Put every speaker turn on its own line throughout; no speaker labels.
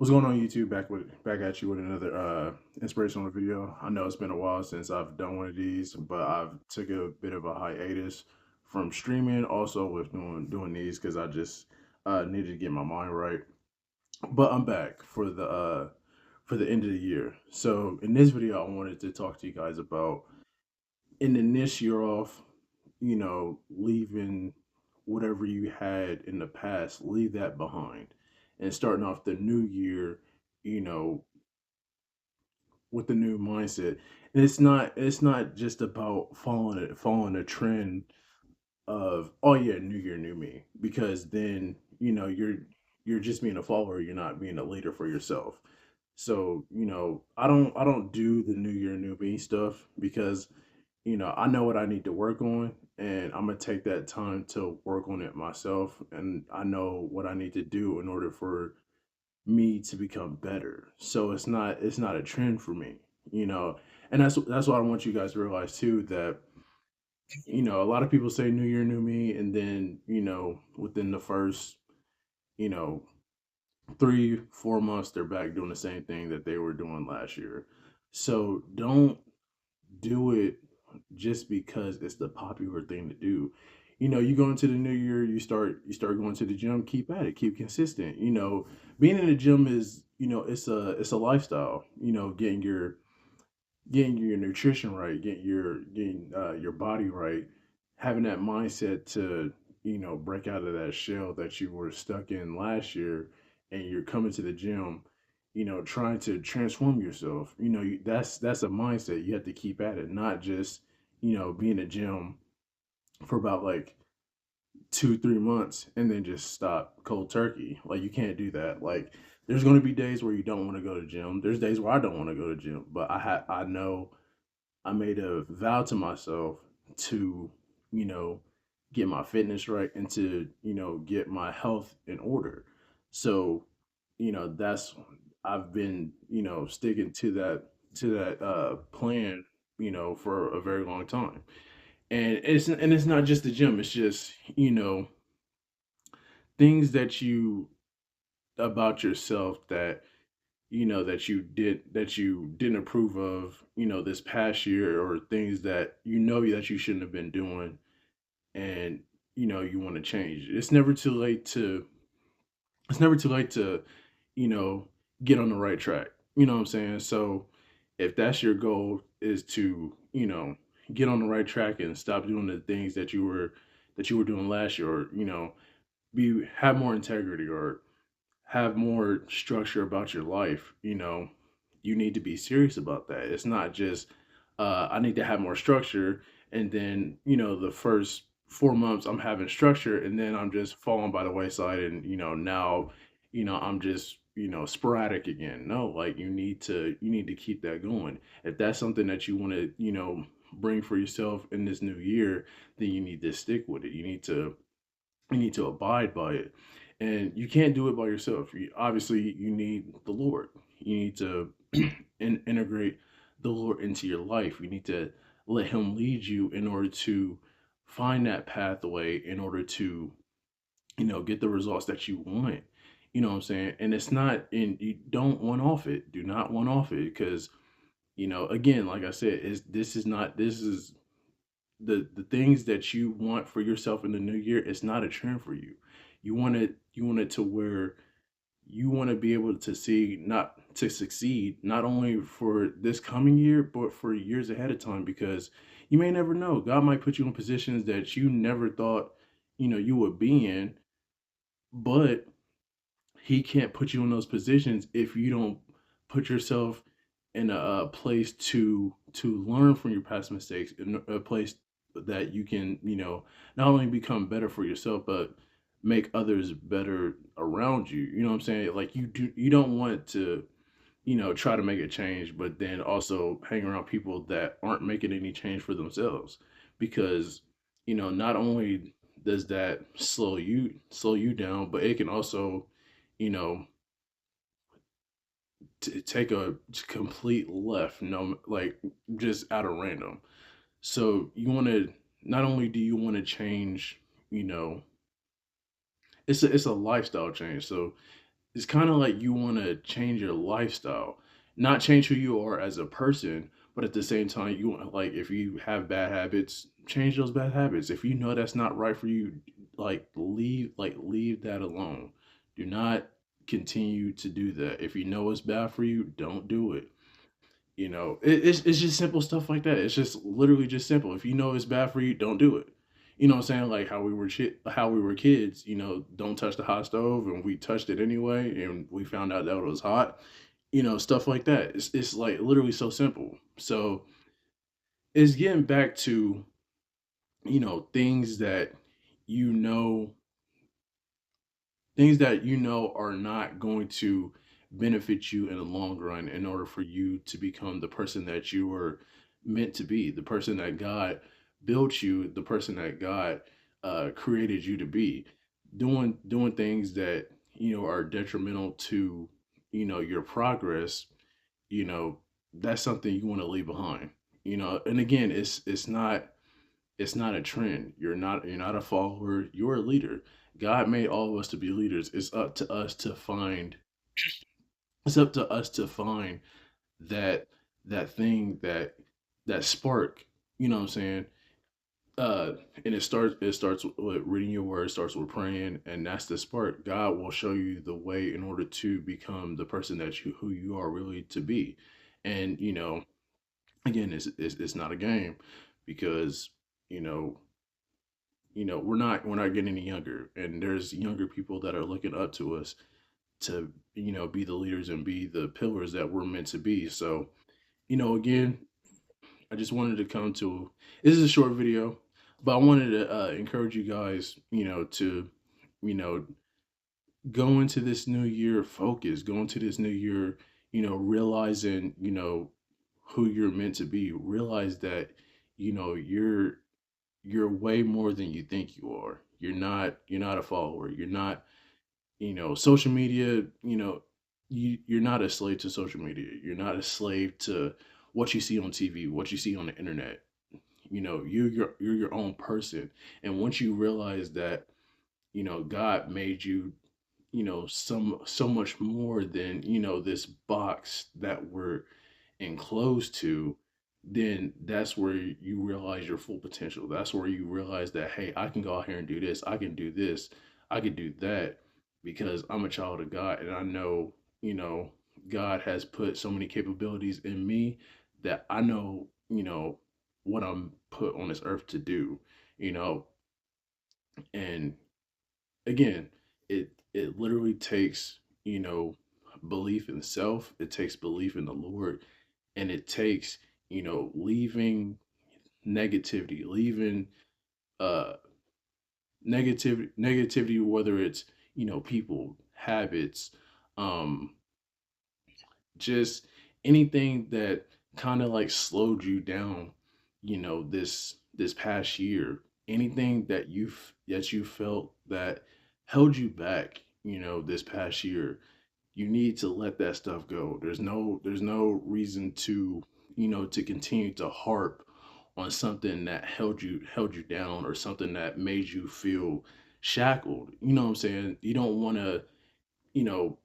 What's going on YouTube? Back at you with another inspirational video. I know it's been a while since I've done one of these, but I've took a bit of a hiatus from streaming, also with doing these because I just needed to get my mind right. But I'm back for the end of the year. So in this video, I wanted to talk to you guys about ending this year off, leaving whatever you had in the past, leave that behind, and starting off the new year, you know, with the new mindset. And it's not just about following a trend of, oh yeah, new year, new me, because then you're just being a follower, you're not being a leader for yourself. So, I don't do the new year, new me stuff because I know what I need to work on, and I'm gonna take that time to work on it myself. And I know what I need to do in order for me to become better. So it's not a trend for me, you know. And that's what I want you guys to realize too, that a lot of people say new year, new me, and then within the first you know 3 4 months they're back doing the same thing that they were doing last year. So don't do it just because it's the popular thing to do. You go into the new year, you start going to the gym, keep at it, keep consistent. Being in the gym is, it's a lifestyle, getting your nutrition right, getting your body right, having that mindset to, break out of that shell that you were stuck in last year, and you're coming to the gym, trying to transform yourself. That's a mindset you have to keep at it, not just, be in the gym for about like 2 3 months and then just stop cold turkey. Like, you can't do that. Like, there's going to be days where you don't want to go to the gym. There's days where I don't want to go to the gym, but I know I made a vow to myself to, you know, get my fitness right and to, get my health in order. So, that's I've been, sticking to that plan, for a very long time. And it's not just the gym, it's just, things that you about yourself that you didn't approve of, this past year, or things that that you shouldn't have been doing, and you want to change. It's never too late to you know get on the right track. You know what I'm saying? So if that's your goal, is to get on the right track and stop doing the things that you were doing last year, or be have more integrity, or have more structure about your life, you need to be serious about that. It's not just, I need to have more structure, and then, the first 4 months I'm having structure, and then I'm just falling by the wayside, and now, I'm just, sporadic again. No, like, you need to keep that going. If that's something that you want to, bring for yourself in this new year, then you need to stick with it. You need to abide by it. And you can't do it by yourself. Obviously, you need the Lord. You need to integrate the Lord into your life. You need to let Him lead you in order to find that pathway, in order to, get the results that you want. You know what I'm saying? And it's not, and you don't one off it. Do not one off it, because, again, like I said, this is the things that you want for yourself in the new year. It's not a trend for you. You want it to where you want to be able to see, not to succeed, not only for this coming year, but for years ahead of time, because you may never know. God might put you in positions that you never thought, you would be in, but He can't put you in those positions if you don't put yourself in a place to learn from your past mistakes, in a place that you can, not only become better for yourself, but make others better around you. You know what I'm saying? Like, you don't want to, try to make a change, but then also hang around people that aren't making any change for themselves. Because, not only does that slow you down, but it can also, you know, take a complete left, no, like, just out of random. So you want to, not only do you want to change, you know, it's a lifestyle change. So it's kind of like you want to change your lifestyle, not change who you are as a person, but at the same time, you want, like, if you have bad habits, change those bad habits. If you know that's not right for you, leave that alone. Do not continue to do that. If you know it's bad for you, don't do it. It's just simple stuff like that. It's just literally just simple. If you know it's bad for you, don't do it. You know what I'm saying? Like how we were kids, don't touch the hot stove, and we touched it anyway, and we found out that it was hot. Stuff like that. It's like literally so simple. So it's getting back to, things that you know are not going to benefit you in the long run, in order for you to become the person that you were meant to be, the person that God built you, the person that God created you to be. Doing things that are detrimental to your progress. you know that's something you want to leave behind. And again, it's not a trend. You're not a follower. You're a leader. God made all of us to be leaders. It's up to us to find that thing, that spark. You know what I'm saying? And it starts with reading your word, starts with praying, and that's the spark. God will show you the way in order to become the person that you who you are really to be. And again, it's not a game, because you know we're not getting any younger, and there's younger people that are looking up to us to be the leaders and be the pillars that we're meant to be. So again, I just wanted to come to, this is a short video, but I wanted to encourage you guys, to you know go into this new year focused, go into this new year, realizing who you're meant to be. Realize that you're way more than you think you are. You're not a follower. You're not, social media. You're not a slave to social media. You're not a slave to what you see on TV, what you see on the internet. You're your own person. And once you realize that, God made you, so much more than, this box that we're enclosed to, then that's where you realize your full potential. That's where you realize that, hey, I can go out here and do this. I can do this. I can do that, because I'm a child of God, and I know, God has put so many capabilities in me that I know, what I'm put on this earth to do, you know, and again, it literally takes, belief in self. It takes belief in the Lord, and it takes, leaving negativity, leaving uh negativity, whether it's people, habits, um just anything that kind of like slowed you down, this past year. Anything that you felt that held you back, this past year. You need to let that stuff go. There's no reason to continue to harp on something that held you down, or something that made you feel shackled. You know what I'm saying? You don't want to, you know,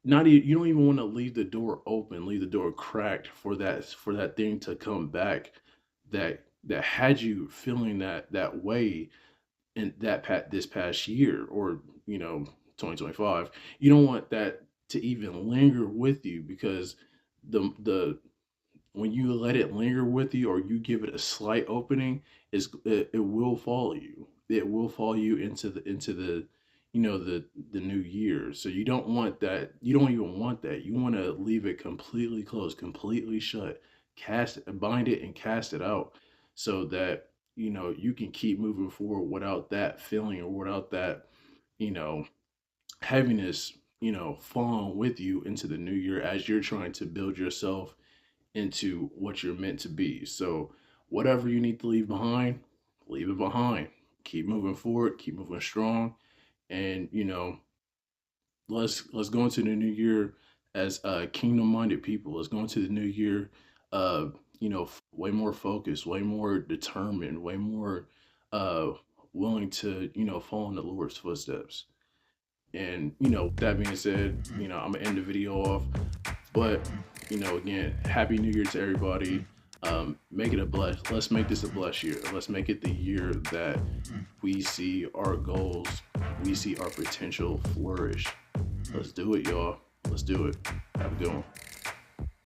you don't even want to leave the door open, leave the door cracked for that thing to come back, that had you feeling that way in this past year, or 2025. You don't want that to even linger with you, because the when you let it linger with you, or you give it a slight opening, it will follow you. It will follow you into the the new year. So you don't want that. You don't even want that. You want to leave it completely closed, completely shut. Bind it and cast it out, so that you can keep moving forward without that feeling, or without that you know heaviness falling with you into the new year, as you're trying to build yourself into what you're meant to be. So whatever you need to leave it behind. Keep moving forward, keep moving strong, and let's go into the new year as kingdom minded people. Let's go into the new year way more focused, way more determined, way more uh willing to follow in the Lord's footsteps. And, you know, that being said, you know, I'm gonna end the video off. But, you know, again, happy New Year to everybody. Make it a blessed. Let's make this a blessed year. Let's make it the year that we see our goals, we see our potential flourish. Let's do it, y'all. Let's do it. Have a good one.